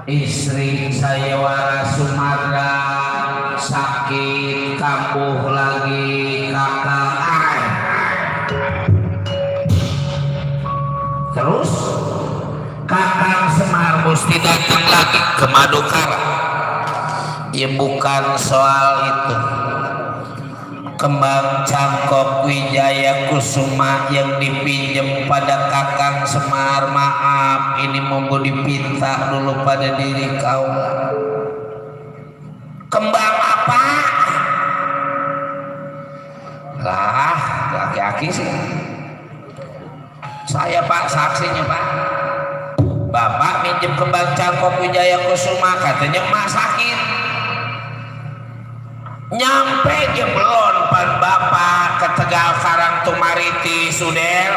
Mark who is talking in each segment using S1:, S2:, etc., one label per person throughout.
S1: Istri saya waras Sumatera sakit kambuh lagi kakak. Terus Kakang Semar mesti datang lagi ke Madukara. Ya bukan soal itu. Kembang Cangkok Wijaya Kusuma yang dipinjam pada Kakang Semar, maaf ini mau dipinta dulu pada diri kau. Kembang apa? Lah laki-laki sih. Saya Pak saksinya Pak. Bapak minjem kembang Cangkok Wijaya Kusuma, katanya emak sakit. Nyampe belum pan bapak ke Tegal Karang Tumariti Sudel.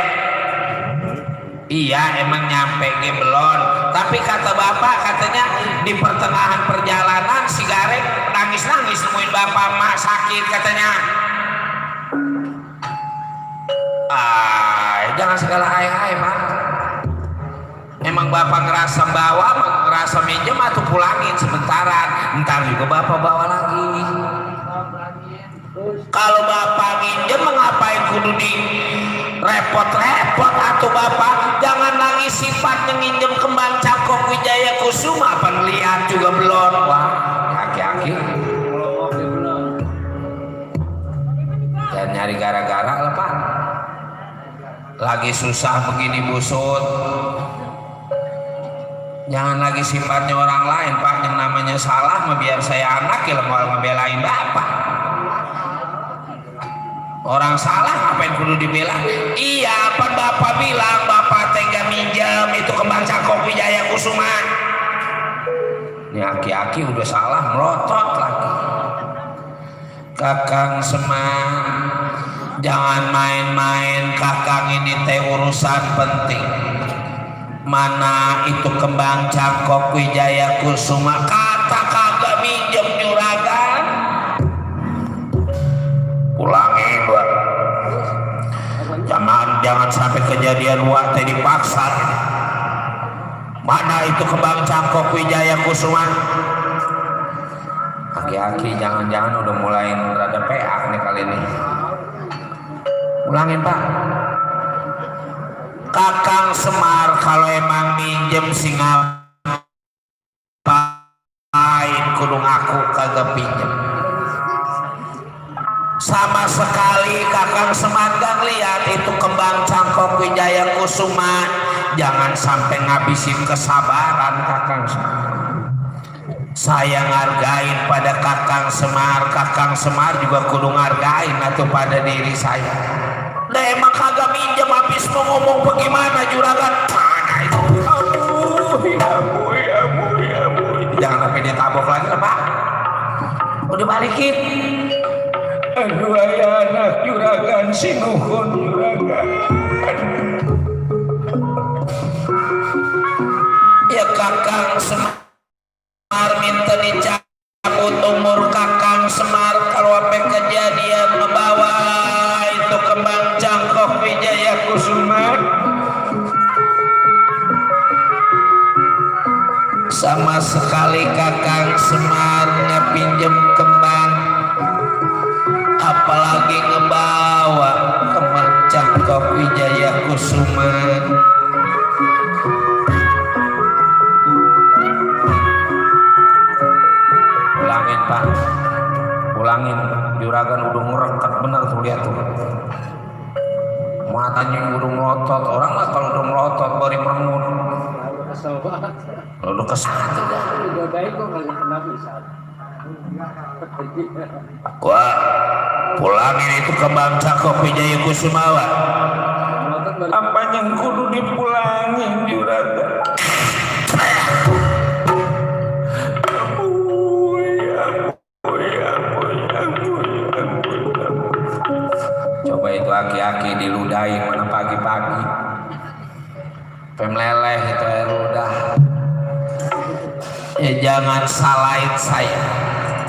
S1: Iya emang nyampe belum, tapi kata bapak katanya di pertengahan perjalanan si Garek nangis-nangis nemuin bapak mak sakit katanya. Jangan segala hai-hai Pak. Emang bapak ngerasa bawa, ngerasa minjem atau pulangin sementaran, ntar juga bapak bawa lagi. Kalau bapak nginjem ngapain kudu di repot-repot atau bapak jangan nangis sifatnya nginjem kembang Cangkok Wijaya Kusuma apa ngeliat juga belum. Wah aki-aki dan nyari gara-gara lah Pak, lagi susah begini busut. Jangan lagi sifatnya orang lain Pak, yang namanya salah biar saya anak ya mau ngebelain bapak. Orang salah ngapain kudu dibela? Iya, apa bapak bilang bapak tega minjam itu kembang Cangkok Wijaya Kusuma. Ini aki-aki udah salah melotot lagi. Kakang Semar, jangan main-main, kakang ini teh urusan penting. Mana itu kembang Cangkok Wijaya Kusuma, kata kagak minjem juragan. Ulangin gua. Jangan sampai kejadian wak teh dipaksa. Mana itu kembang Cangkok Wijaya Kusuma? Aki-aki jangan-jangan udah mulai rada peak nih kali ini. Ulangin Pak. Kakang Semar kalau emang minjem singa pain kudu ngaku kagak pinjem. Sama sekali Kakang Semar gak lihat itu kembang Cangkok Wijaya Kusuma. Jangan sampai ngabisin kesabaran Kakang Semar. Saya ngargain pada Kakang Semar, Kakang Semar juga kudu ngargain atau pada diri saya. Nah emang kagak minjem, habis mau ngomong bagaimana juragan? Mana itu? Aduh, ya ampun. Jangan sampai dia tabok lagi lah Pak. Udah balikin. Aduh ayah anak juragan sinuhun juragan. Ya Kakang Semar minta dicabut umur Kakang Semar kalau apa kejadian membawa itu kembang Cangkok Wijaya Kusuma. Sama sekali Kakang Semar ngepinjem kembang, apalagi ngebawa kembang Cangkok Wijaya Kusuma. Ulangin Pak, ulangin, juragan udah ngereket bener tuh, lihat tuh matanya yang udah melotot. Orang lah kalau udah melotot baru merengut. Kalau udah kesal wah, pulangin itu kembang Cangkok Wijaya Kusuma. Apa yang kudu dipulangin juragan? Coba itu aki-aki diludahin mana pagi-pagi. Pemleleh itu air ludah. Ya jangan salahin saya.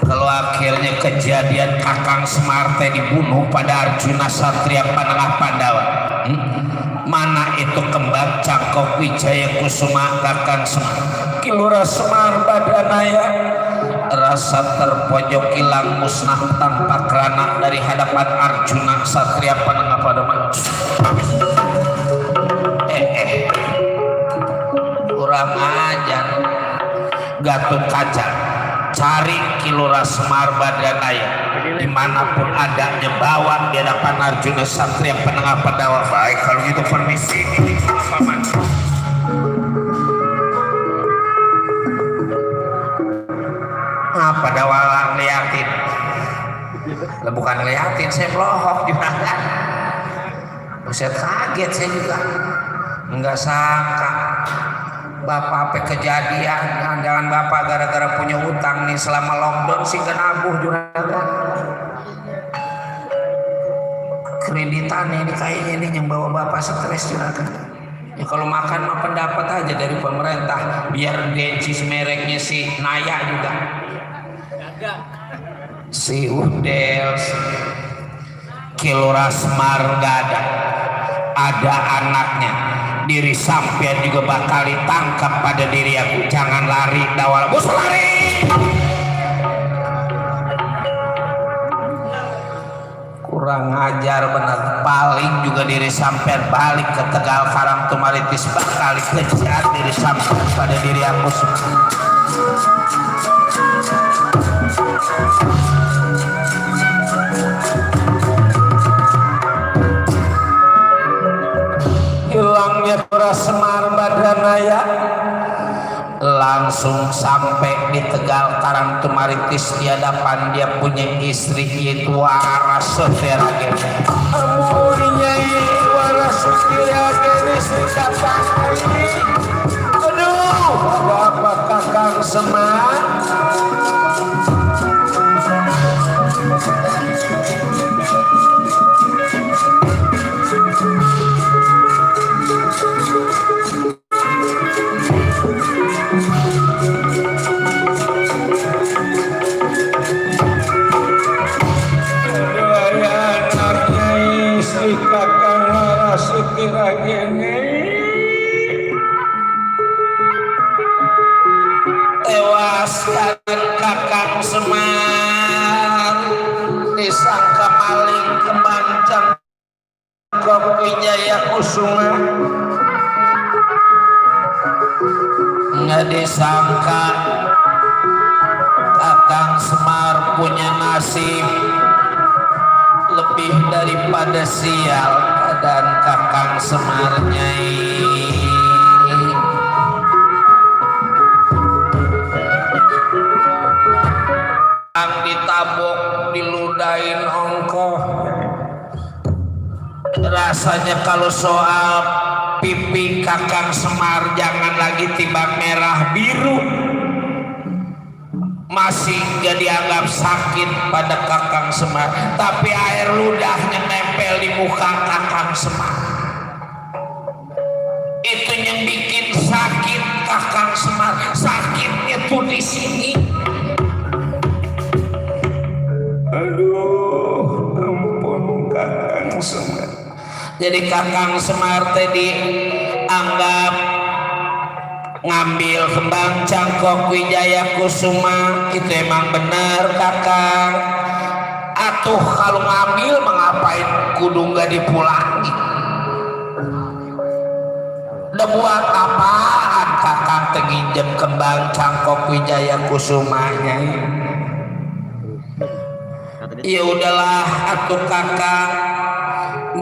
S1: Kalau akhirnya kejadian Kakang Semar teh dibunuh pada Arjuna Satria Panengah Pandawa. Mana itu kembang Cangkok Wijaya Kusuma Kakang Semar? Kilura Semar Badanaya rasa terpojok hilang musnah tanpa kerana dari hadapan Arjuna Satria Panengah Pandawa. Kurang ajar. Gatot Kaca, cari Kilura Semar Badanaya dimanapun ada, nyebawa di hadapan Arjuna Satria Panengah Pandawa. Baik kalau gitu permisi paman. Apa dawalang liatin? Lah bukan liatin, saya melohok juga. Saya kaget saya juga. Enggak sangka Bapak apa kejadian, jangan Bapak gara-gara punya utang nih selama lockdown sih kan abuh juragan. Kreditan ini kayaknya ini yang bawa Bapak stres juragan. Ya kalau makan mah pendapat aja dari pemerintah, biar dencis mereknya si Naya juga. Si Udel, Kilura Semar gak ada anaknya. Diri sampean juga bakal ditangkap pada diri aku. Jangan lari dawal bos, lari. Kurang ajar benar. Paling juga diri sampean balik ke Tegal Karang Tumaritis bakal kejar diri sampean pada diri aku. Hilangnya Kilura Semar Badanaya langsung sampai di Tegal Karang Tumaritis di hadapan dia punya istri yaitu Waras Seferagen. Amurnya Waras Seferagen istri Kakang ini. Aduh, apa Kakang Semar? Tewaskan Kakang Semar disangka maling kembang Cangkok Wijaya Kusuma. Nggak disangka Kakang Semar punya nasib lebih daripada sial keadaan Kakang Semar Nyai. Yang ditabok diludahin ongkoh. Rasanya kalau soal pipi Kakang Semar jangan lagi tiba merah biru, masih gak dianggap sakit pada Kakang Semar, tapi air ludahnya nempel di muka Kakang Semar. Itu yang bikin sakit Kakang Semar. Sakitnya tuh di sini. Aduh, ampun Kakang Semar. Jadi Kakang Semar tadi anggap ngambil kembang Cangkok Wijaya Kusuma itu emang benar Kakang. Atuh kalau ngambil mengapain kudu nggak dipulangi? Udah buat apaan Kakang tenginjem kembang Cangkok Wijaya Kusumanya? Ya udahlah atuh Kakang,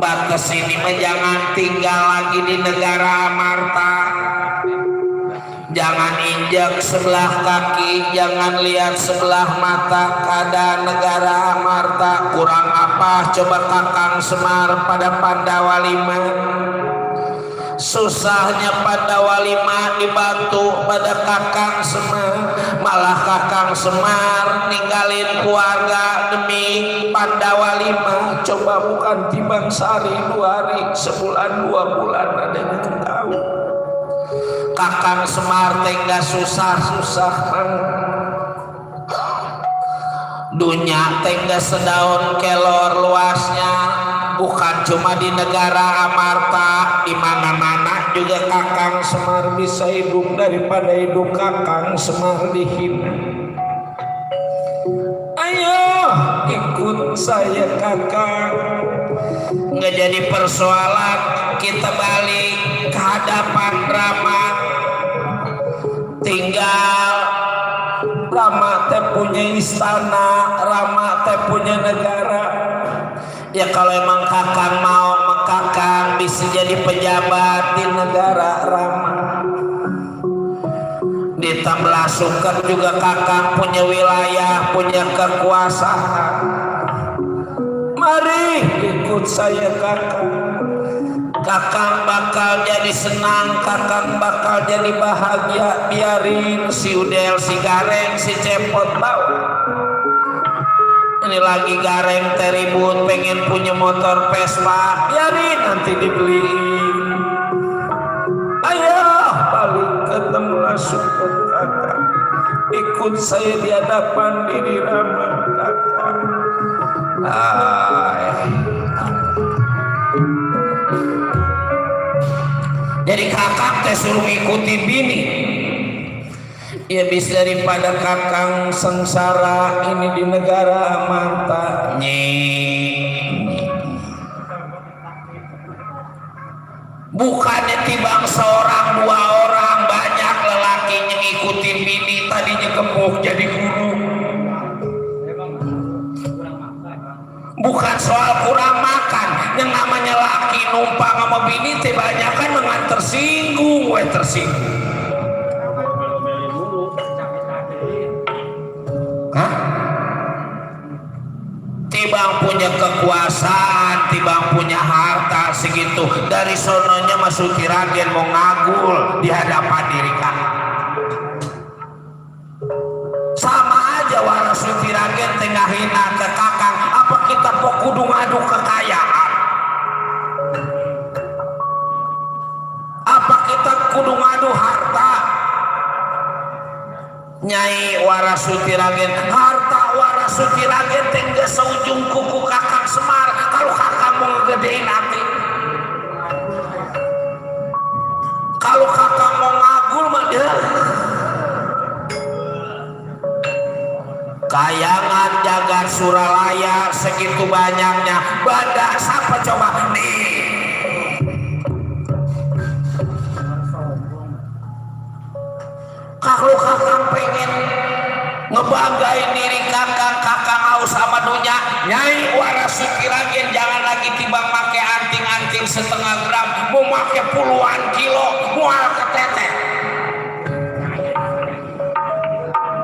S1: batas ini mah jangan tinggal lagi di negara Amarta. Jangan injak sebelah kaki, jangan lihat sebelah mata keadaan negara Amarta. Kurang apa coba Kakang Semar pada Pandawa V? Susahnya Pandawa V dibantu pada Kakang Semar, malah Kakang Semar ninggalin keluarga demi Pandawa V. Coba bukan timbang sehari 2 hari, sebulan 2 bulan ada yang tahu. Kakang Semar tengah susah-susah dunia tengah sedaun kelor luasnya, bukan cuma di negara Amarta, di mana-mana juga Kakang Semar bisa hidup daripada hidup Kakang Semar dihina. Ayo ikut saya Kakang, nggak jadi persoalan kita balik ke hadapan Rama. Tinggal Rama teh punya istana, Rama teh punya negara. Ya kalau emang Kakang mau, Kakang bisa jadi pejabat di negara Rama. Di Tamblah Suker juga Kakang punya wilayah, punya kekuasaan. Mari ikut saya Kakang. Kakang bakal jadi senang, Kakang bakal jadi bahagia. Biarin si Udel, si Gareng, si Cepot bau. Ini lagi Gareng teribut pengen punya motor Vespa, biarin nanti dibeliin. Ayo balik ke Tamblah Suker Kakang, ikut saya di hadapan diri Rama Kakang. Jadi Kakang teh suruh ngikutin bini, ya bisa daripada Kakang sengsara ini di negara Amarta. Bukannya tibang seorang 2 orang, banyak lelaki yang ngikutin bini, tadinya gemuk jadi guru. Bukan soal kurang makan, yang namanya laki numpang sama bini teh banyak kan dengan tersinggung, tersinggung. punya kekuasaan tibang punya harta segitu, dari sononya masuk Ragen mau ngagul di hadapan diri kakak. Sama aja waras Ragen tengah hina ke kakang. Apa kita mau kudu ngadu kekayaan? Apa kita kudu ngadu harta? Nyai Warasuti Ragen, harta Warasuti Ragen tengah seujung kuku kakang Semar. Kalau kakang mau ngegedein hati, kalau kakang mau ngagul mah kayangan jagat Suralaya segitu banyaknya, banda siapa coba nih? Kalau kakang pengen ngebanggain diri kakang haus sama dunia, Nyai Warasuti Ragen jangan lagi timbang make anting-anting setengah gram, mau make puluhan kilo, mual ketetek.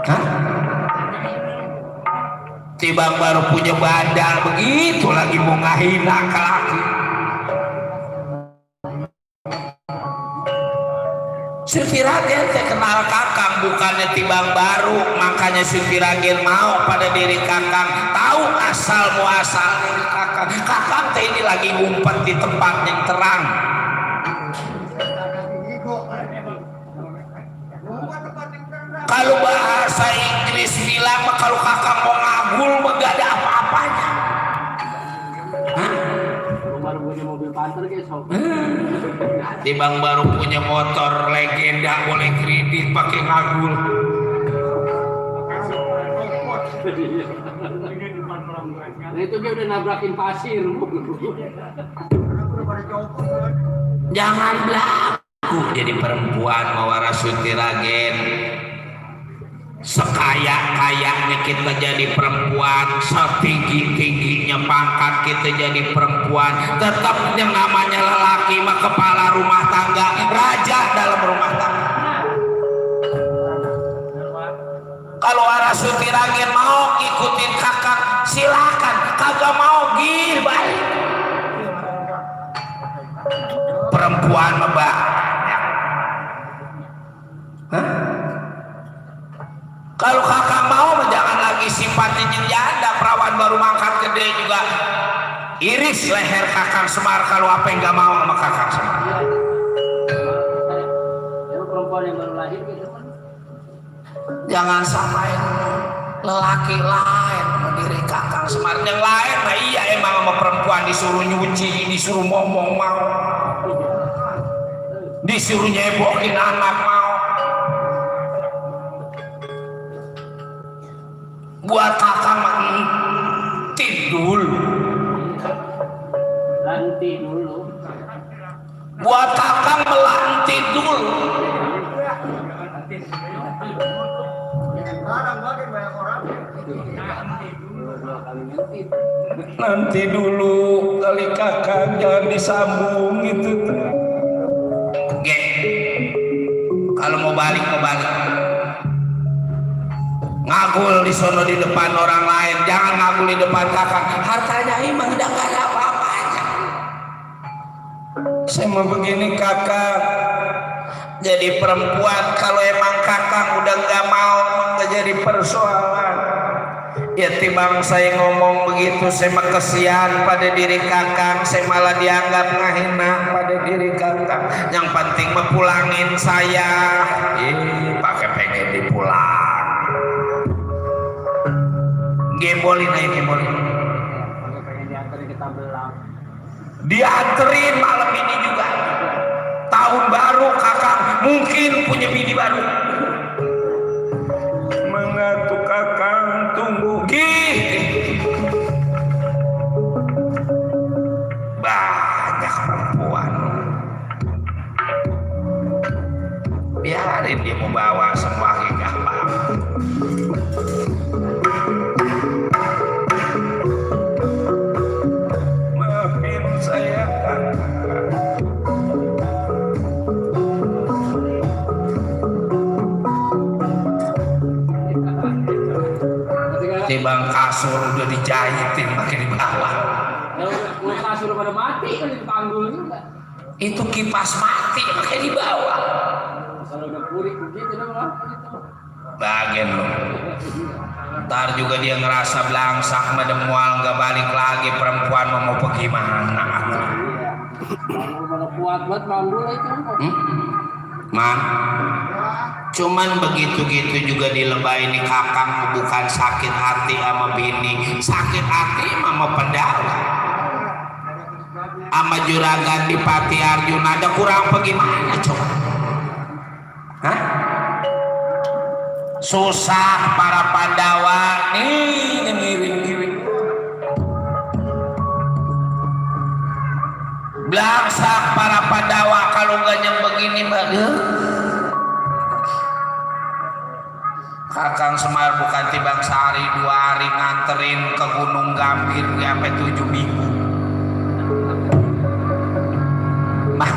S1: Hah? Timbang baru punya badan begitu lagi mau ngahina ke laki. Suti Ragen teh kenal kakang bukannya timbang baru, makanya Suti Ragen mau pada diri kakang, tahu asal muasal diri kakang. Kakang teh ini lagi ngumpet di tempat yang terang. Kalau bahasa Inggris bilang kalau kakang mau ngagul mah gak ada apa-apanya.
S2: Baru punya mobil panter guys.
S1: Timbang baru punya motor legenda boleh kredit pakai ngagul.
S2: Nah itu dia udah nabrakin pasir.
S1: Jangan belagu jadi perempuan Warasuti Ragen. Sekaya-kayanya kita jadi perempuan, setinggi-tingginya pangkat kita jadi perempuan, tetap yang namanya lelaki mah kepala rumah tangga, raja dalam rumah tangga. Kalau Warasuti Ragen mau ikutin kakak silakan, kagak mau gih balik. Perempuan mah banyak. Hah? Kalau kakak mau jangan lagi sifatnya janda, perawan baru mangkat gede juga iris leher kakang Semar kalau apa yang nggak mau sama kakang Semar.
S2: Perempuan yang baru lahir gitu.
S1: Jangan samain lelaki lain sama diri kakang Semar. Yang lain nah iya emang sama perempuan disuruh nyuci, disuruh ngomong mau, disuruh nyebokin anak mau. Buat kakang nanti dulu.
S2: Nanti dulu.
S1: Buat kakang melanti dulu. Nanti dulu kali kakang jangan disambung itu. Oke. Kalau mau balik mau balik. Ngagul di sono di depan orang lain, jangan ngagul di depan kakak. Hartanya emang udah gak ada apa-apanya. Saya mau begini kakak, jadi perempuan kalau emang kakak udah gak mau gak jadi persoalan. Ya timbang saya ngomong begitu, saya mah kesian pada diri kakak, saya malah dianggap ngahina pada diri kakak. Yang penting mah pulangin saya. Pakai pengen dipulang. Gembolin aja gembolin.
S2: Pengen diantarin ke Tambelang.
S1: Dianterin malam ini juga. Tahun baru kakak mungkin punya bini baru. Mengatu kakak tunggu gih. Banyak perempuan. Biarin dia mau bawa semua hingga apa. Timbang kasur udah dijahitin pakai di bawah.
S2: Kalau kasur pada mati kan itu tanggul juga.
S1: Itu kipas mati pakai di bawah.
S2: Kalau udah purik begitu dong lah.
S1: Bagian lo. Ntar juga dia ngerasa belangsak medemual nggak balik lagi perempuan mau pergi mana?
S2: Iya. Tanggul mana kuat banget tanggul itu.
S1: Man, cuman begitu-gitu juga dilebay ini kakang bukan sakit hati sama bini, sakit hati sama pendawa, sama juragan di Pati Arjuna. Ada kurang bagaimana coba? Hah? Susah para Pandawa nih ngiring-ngiring. Belangsak para Pandawa kalau nggak begini mbak. Kakang Semar bukan Tibang Sari 2 hari nganterin ke Gunung Gambir sampai 7 minggu. Bah.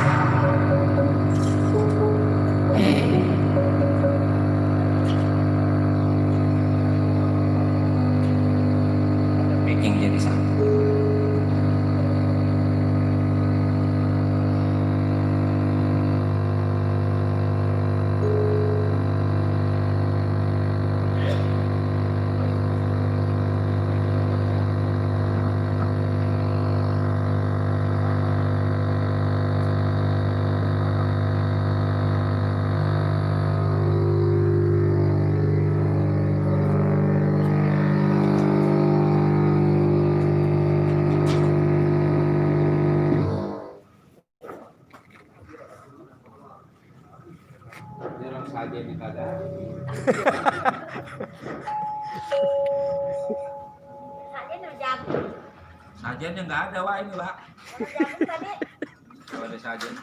S1: Ada packing jadi satu.
S2: Saja di kada.
S1: Sajiannya nggak ada wah ini pak.
S3: Kalau ada sajian.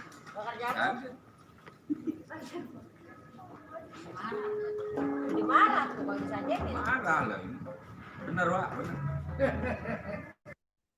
S4: Di mana tuh bang saja nih?
S3: Marah lah ini. Bener wak. Bener.